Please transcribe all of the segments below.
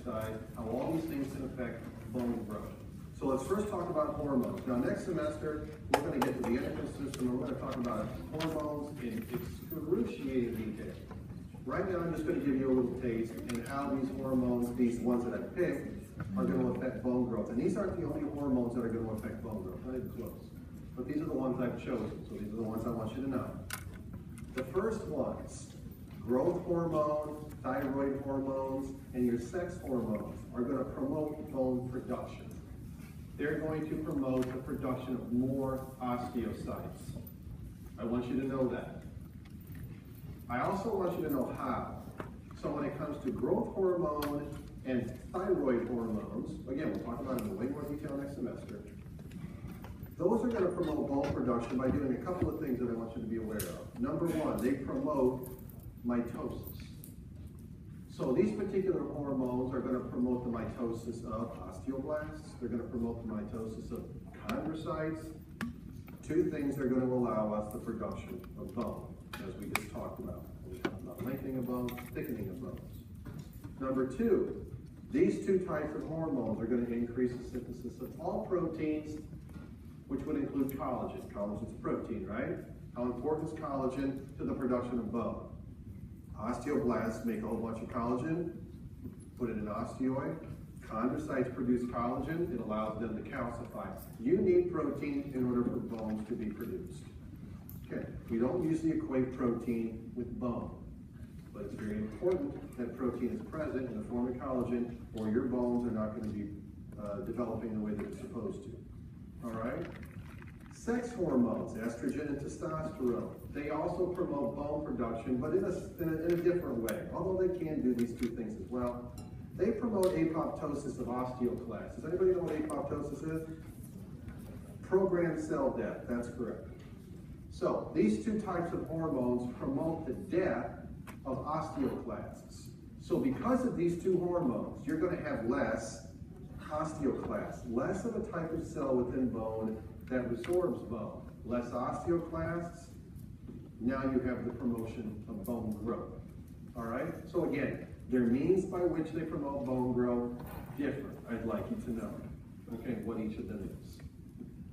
exercise, how all these things can affect bone growth. So let's first talk about hormones. Now next semester, we're going to get to the endocrine system, and we're going to talk about hormones in excruciating detail. Right now, I'm just going to give you a little taste in how these hormones, these ones that I picked, are going to affect bone growth. And these aren't the only hormones that are going to affect bone growth, not even close. But these are the ones I've chosen, so these are the ones I want you to know. The first ones, growth hormone, thyroid hormones, and your sex hormones are going to promote bone production. They're going to promote the production of more osteocytes. I want you to know that. I also want you to know how. So when it comes to growth hormone and thyroid hormones, again, we'll talk about it in way more detail next semester, those are going to promote bone production by doing a couple of things that I want you to be aware of. Number one, they promote mitosis. So these particular hormones are going to promote the mitosis of osteoblasts. They're going to promote the mitosis of chondrocytes. Two things are going to allow us the production of bone, as we just talked about. We talked about lengthening of bones, thickening of bones. Number two, these two types of hormones are going to increase the synthesis of all proteins, which would include collagen. Collagen's a protein, right? How important is collagen to the production of bone? Osteoblasts make a whole bunch of collagen, put it in osteoid. Chondrocytes produce collagen, it allows them to calcify. You need protein in order for bones to be produced. Okay, we don't usually equate protein with bone, but it's very important that protein is present in the form of collagen, or your bones are not going to be developing the way that it's supposed to. All right? Sex hormones, estrogen and testosterone, they also promote bone production, but in a different way, although they can do these two things as well. They promote apoptosis of osteoclasts. Does anybody know what apoptosis is? Programmed cell death, that's correct. So these two types of hormones promote the death of osteoclasts. So because of these two hormones, you're going to have less osteoclasts, less of a type of cell within bone that resorbs bone, less osteoclasts. Now you have the promotion of bone growth. All right? So again, their means by which they promote bone growth different. I'd like you to know, okay, what each of them is.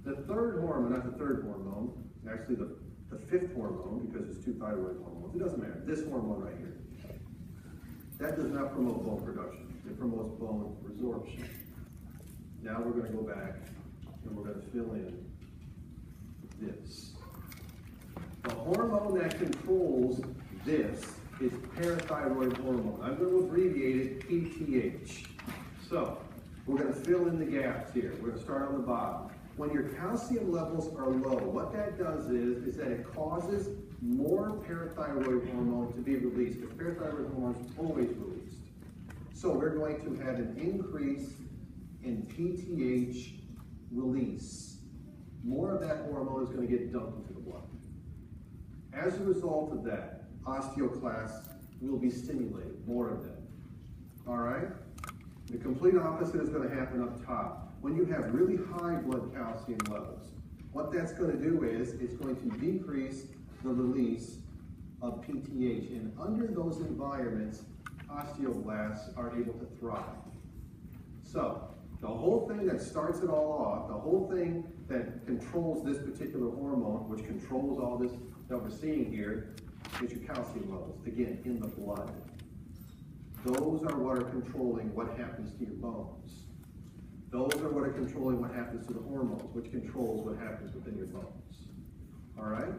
The third hormone, not the third hormone, actually the fifth hormone, because there's two thyroid hormones, it doesn't matter, this hormone right here, that does not promote bone production. It promotes bone resorption. Now we're going to go back and we're going to fill in this. The hormone that controls this is parathyroid hormone. I'm going to abbreviate it PTH. So we're going to fill in the gaps here. We're going to start on the bottom. When your calcium levels are low, what that does is that it causes more parathyroid hormone to be released, because parathyroid hormone is always released. So we're going to have an increase in PTH release. More of that hormone is going to get dumped into the blood. As a result of that, osteoclasts will be stimulated, more of them. All right? The complete opposite is going to happen up top. When you have really high blood calcium levels, what that's going to do is it's going to decrease the release of PTH. And under those environments, osteoblasts are able to thrive. So, the whole thing that starts it all off, the whole thing that controls this particular hormone, which controls all this that we're seeing here, is your calcium levels, again, in the blood. Those are what are controlling what happens to your bones. Those are what are controlling what happens to the hormones, which controls what happens within your bones. All right?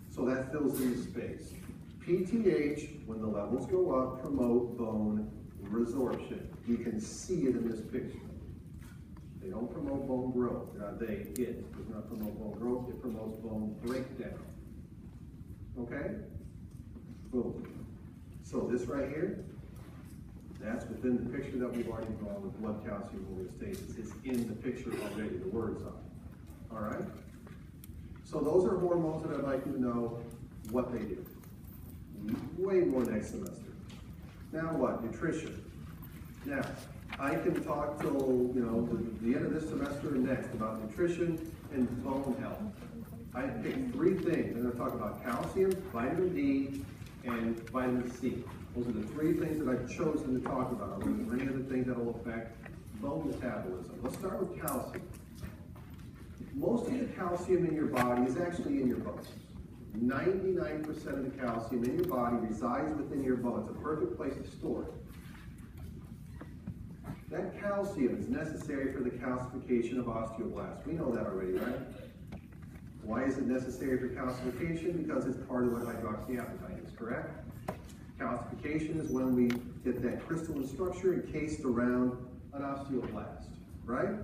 So that fills in the space. PTH, when the levels go up, promote bone resorption. You can see it in this picture. They don't promote bone growth. It does not promote bone growth. It promotes bone breakdown. Okay? Boom. So this right here, that's within the picture that we've already drawn with blood calcium homeostasis. It's in the picture already. The words on it. All right? So those are hormones that I'd like you to know what they do. Way more next semester. Now what? Nutrition. Now, I can talk till the end of this semester and next about nutrition and bone health. I picked three things. I'm going to talk about calcium, vitamin D, and vitamin C. Those are the three things that I've chosen to talk about. There are many other things affect bone metabolism. Let's start with calcium. Most of the calcium in your body is actually in your bones. 99% of the calcium in your body resides within your bones. It's a perfect place to store it. That calcium is necessary for the calcification of osteoblasts. We know that already, right? Why is it necessary for calcification? Because it's part of what hydroxyapatite is, correct? Calcification is when we get that crystalline structure encased around an osteoblast, right?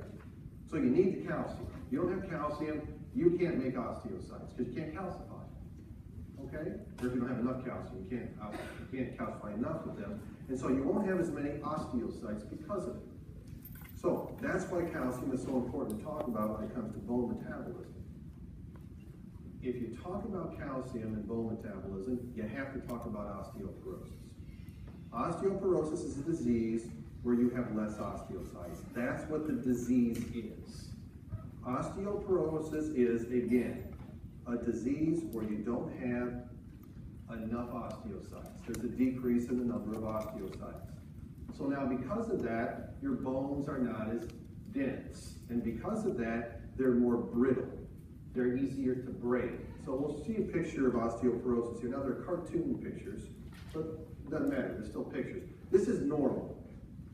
So you need the calcium. If you don't have calcium, you can't make osteocytes because you can't calcify, okay? Or if you don't have enough calcium, you can't calcify enough of them. And so you won't have as many osteocytes because of it. So that's why calcium is so important to talk about when it comes to bone metabolism. If you talk about calcium and bone metabolism, you have to talk about osteoporosis. Osteoporosis is a disease where you have less osteocytes. That's what the disease is. Osteoporosis is, again, a disease where you don't have enough osteocytes. There's a decrease in the number of osteocytes. So now because of that, your bones are not as dense. And because of that, they're more brittle. They're easier to break. So we'll see a picture of osteoporosis here. Now they're cartoon pictures, but it doesn't matter, they're still pictures. This is normal.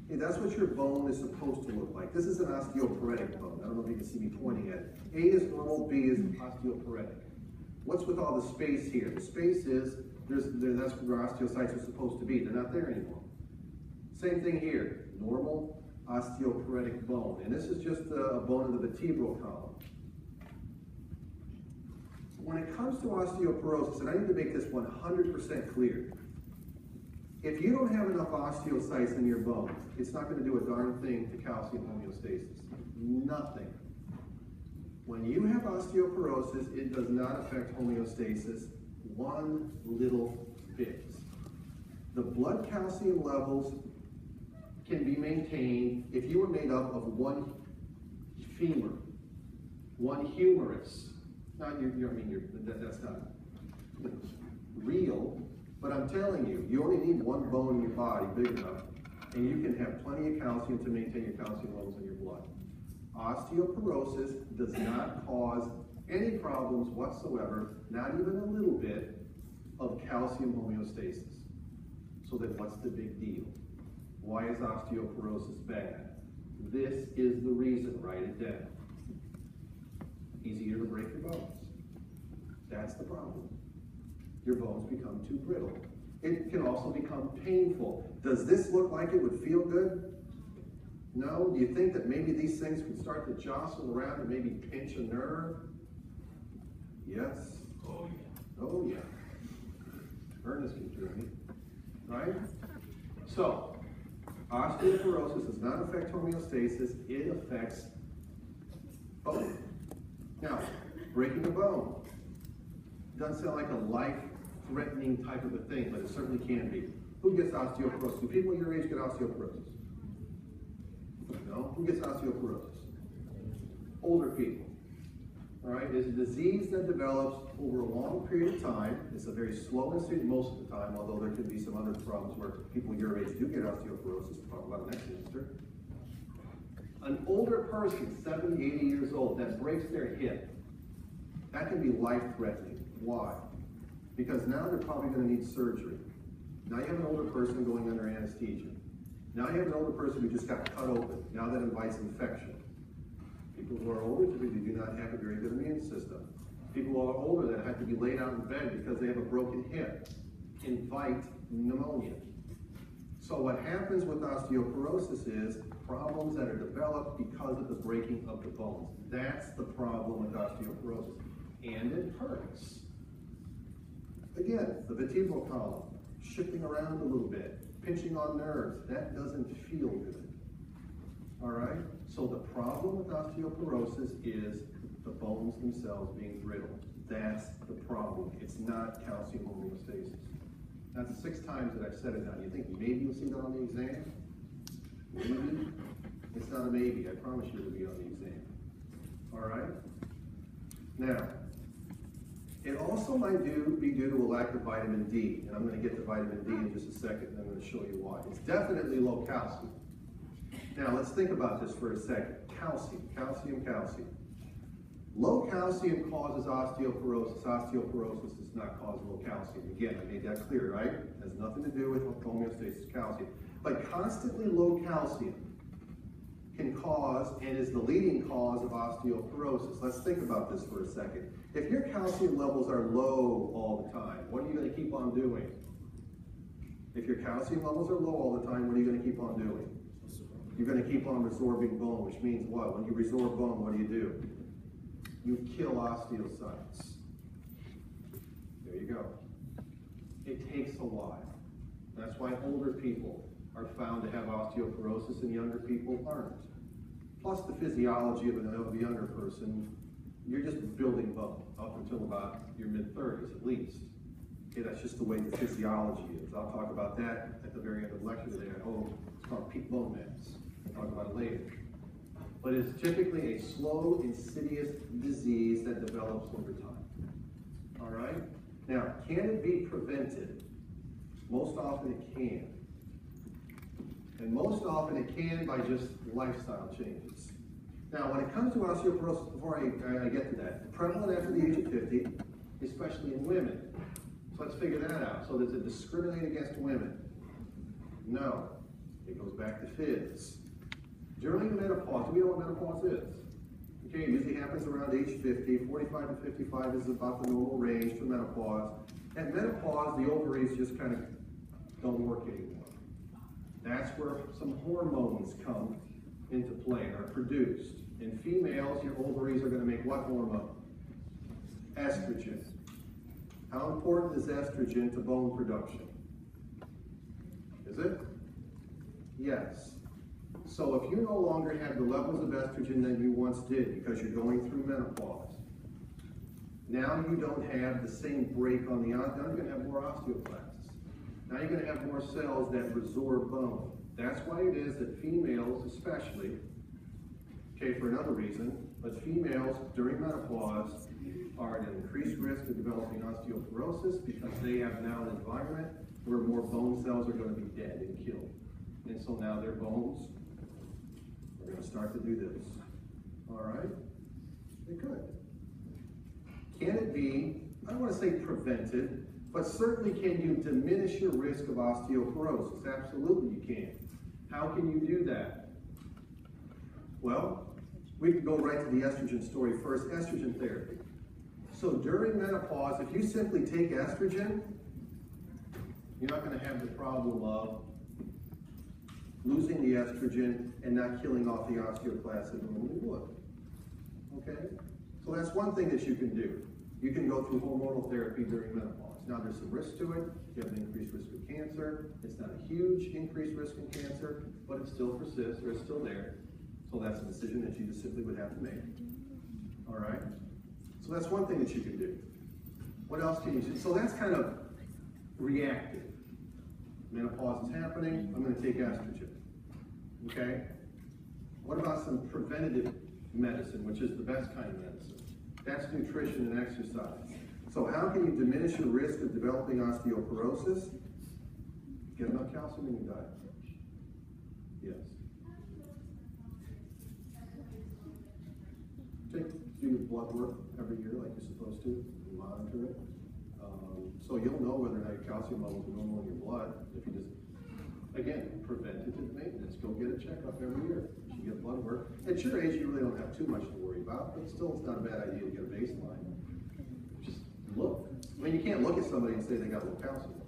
Okay, that's what your bone is supposed to look like. This is an osteoporotic bone. I don't know if you can see me pointing at it. A is normal, B is osteoporotic. What's with all the space here? The space is, that's where osteocytes are supposed to be. They're not there anymore. Same thing here, normal osteoporotic bone. And this is just a bone of the vertebral column. When it comes to osteoporosis, and I need to make this 100% clear, if you don't have enough osteocytes in your bones, it's not going to do a darn thing to calcium homeostasis. Nothing. When you have osteoporosis, it does not affect homeostasis one little bit. The blood calcium levels can be maintained if you were made up of one femur, one humerus. That's not real, but I'm telling you, you only need one bone in your body big enough, and you can have plenty of calcium to maintain your calcium levels in your blood. Osteoporosis does not cause any problems whatsoever, not even a little bit, of calcium homeostasis. So then what's the big deal? Why is osteoporosis bad? This is the reason, write it down. Easier to break your bones. That's the problem. Your bones become too brittle. It can also become painful. Does this look like it would feel good? No? Do you think that maybe these things could start to jostle around and maybe pinch a nerve? Yes. Oh yeah. Oh yeah. Ernest can hear me. Right? So, osteoporosis does not affect homeostasis, it affects bone. Now, breaking a bone doesn't sound like a life-threatening type of a thing, but it certainly can be. Who gets osteoporosis? Do people your age get osteoporosis? No? Who gets osteoporosis? Older people. All right? It's a disease that develops over a long period of time. It's a very slow incident most of the time, although there can be some other problems where people your age do get osteoporosis. We'll talk about it next semester. An older person, 70, 80 years old, that breaks their hip, that can be life-threatening. Why? Because now they're probably going to need surgery. Now you have an older person going under anesthesia. Now you have an older person who just got cut open. Now that invites infection. People who are older typically do not have a very good immune system. People who are older that have to be laid out in bed because they have a broken hip invite pneumonia. So what happens with osteoporosis is problems that are developed because of the breaking of the bones. That's the problem with osteoporosis. And it hurts. Again, the vertebral column, shifting around a little bit, pinching on nerves, that doesn't feel good. All right? So the problem with osteoporosis is the bones themselves being brittle. That's the problem. It's not calcium homeostasis. That's 6 times that I've said it now. You think maybe you'll see that on the exam? Maybe? It's not a maybe. I promise you it'll be on the exam. All right? Now, it also might be due to a lack of vitamin D. And I'm going to get to vitamin D in just a second, and I'm going to show you why. It's definitely low calcium. Now let's think about this for a second. Calcium, calcium, calcium. Low calcium causes osteoporosis. Osteoporosis does not cause low calcium. Again, I made that clear, right? It has nothing to do with homeostasis calcium. But constantly low calcium can cause and is the leading cause of osteoporosis. Let's think about this for a second. If your calcium levels are low all the time, what are you going to keep on doing? If your calcium levels are low all the time, what are you going to keep on doing? You're going to keep on resorbing bone, which means what? When you resorb bone, what do? You kill osteocytes. There you go. It takes a while. That's why older people are found to have osteoporosis and younger people aren't. Plus the physiology of a younger person, you're just building bone up until about your mid-30s at least. Okay, that's just the way the physiology is. I'll talk about that at the very end of the lecture today. It's called peak bone mass. I'll talk about it later. But it's typically a slow, insidious disease that develops over time. All right? Now, can it be prevented? Most often it can. And most often it can by just lifestyle changes. Now, when it comes to osteoporosis, before I get to that, prevalent after the age of 50, especially in women. So let's figure that out. So does it discriminate against women? No. It goes back to phys. During menopause, we know what menopause is. Okay, it usually happens around age 50. 45 to 55 is about the normal range for menopause. At menopause, the ovaries just kind of don't work anymore. That's where some hormones come into play and are produced. In females, your ovaries are going to make what hormone? Estrogen. How important is estrogen to bone production? Is it? Yes. So if you no longer have the levels of estrogen that you once did because you're going through menopause, now you don't have the same break on the now you're going to have more osteoclasts. Now you're going to have more cells that resorb bone. That's why it is that females especially, okay, for another reason, but females during menopause are at an increased risk of developing osteoporosis because they have now an environment where more bone cells are going to be dead and killed. And so now their bones are going to start to do this. All right? They could. Can it be, I don't want to say prevented, but certainly can you diminish your risk of osteoporosis? Absolutely you can. How can you do that? Well, we can go right to the estrogen story first, estrogen therapy. So during menopause, if you simply take estrogen, you're not going to have the problem of losing the estrogen and not killing off the osteoclasts that normally would. Okay? So that's one thing that you can do. You can go through hormonal therapy during menopause. Now there's some risk to it. You have an increased risk of cancer. It's not a huge increased risk of cancer, but it still persists or it's still there. So that's a decision that you just simply would have to make. All right? So that's one thing that you can do. What else can you do? So that's kind of reactive. Menopause is happening, I'm going to take estrogen. Okay? What about some preventative medicine, which is the best kind of medicine? That's nutrition and exercise. So how can you diminish your risk of developing osteoporosis? Get enough calcium in your diet. Yes. Do your blood work every year like you're supposed to, and monitor it. So you'll know whether or not your calcium levels are normal in your blood. If you just, again, preventative maintenance, go get a checkup every year. You get blood work. At your age, you really don't have too much to worry about, but still it's not a bad idea to get a baseline. Just look. I mean, you can't look at somebody and say they got low calcium.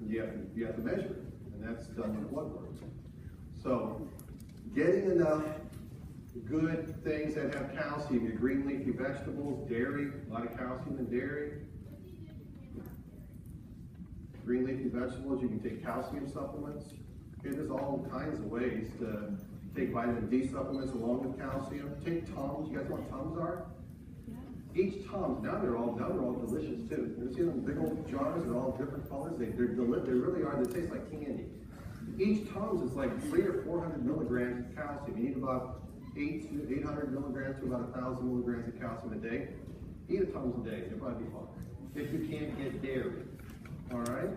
You have to measure it, and that's done with blood work. So getting enough good things that have calcium, your green leafy vegetables, dairy, a lot of calcium in dairy. Green leafy vegetables, you can take calcium supplements. Okay, there's all kinds of ways to take vitamin D supplements along with calcium. Take Tums. You guys know what Tums are? Each Tums, now they're all delicious too. You see them big old jars, they're all different colors. They really are, they taste like candy. Each Tums is like 300 or 400 milligrams of calcium. You need about 800 milligrams to about 1,000 milligrams of calcium a day. Eat a Tums a day, you'll probably be fine. If you can't get dairy, all right?